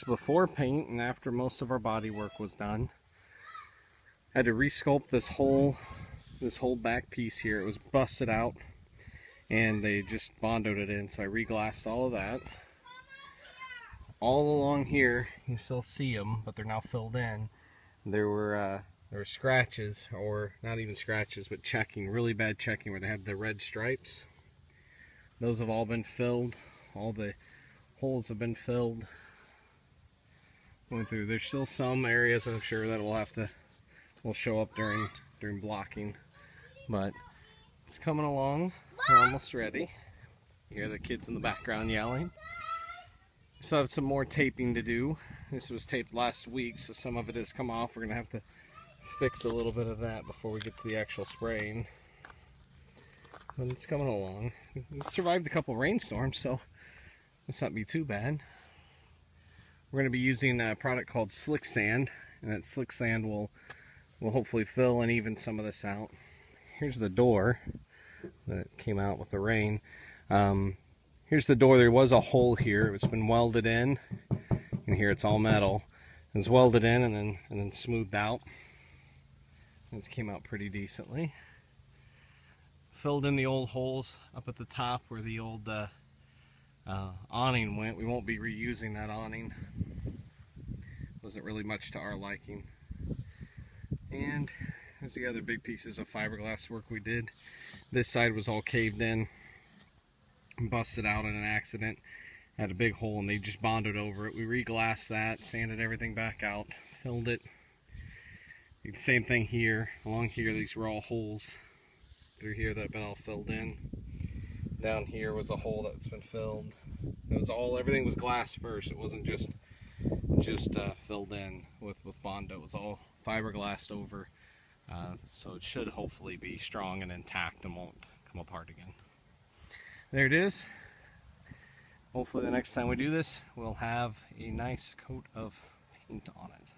before paint and after most of our body work was done. I had to resculpt this whole back piece here. It was busted out and they just bondoed it in, so I reglassed all of that. All along here you still see them, but they're now filled in. There were scratches, or not even scratches, but checking, really bad checking where they had the red stripes. Those have all been filled. All the holes have been filled. Going through. There's still some areas I'm sure that will show up during blocking, but it's coming along. We're almost ready. You hear the kids in the background yelling. We still have some more taping to do. This was taped last week, so some of it has come off. We're gonna have to fix a little bit of that before we get to the actual spraying. But it's coming along. We survived a couple rainstorms, so it's not be too bad. We're going to be using a product called Slick Sand, and that Slick Sand will hopefully fill and even some of this out. Here's the door that came out with the rain. Here's the door. There was a hole here. It's been welded in, and here it's all metal. It's welded in and then smoothed out. This came out pretty decently. Filled in the old holes up at the top where the old awning went. We won't be reusing that awning. Wasn't really much to our liking. And there's the other big pieces of fiberglass work we did. This side was all caved in, busted out in an accident. Had a big hole and they just bonded over it. We re-glassed that, sanded everything back out, filled it. The same thing here. Along here, these were all holes through here that have been all filled in. Down here was a hole that's been filled. It was everything was glass first. It wasn't just filled in with Bondo. It was all fiberglassed over. So it should hopefully be strong and intact and won't come apart again. There it is. Hopefully the next time we do this, we'll have a nice coat of paint on it.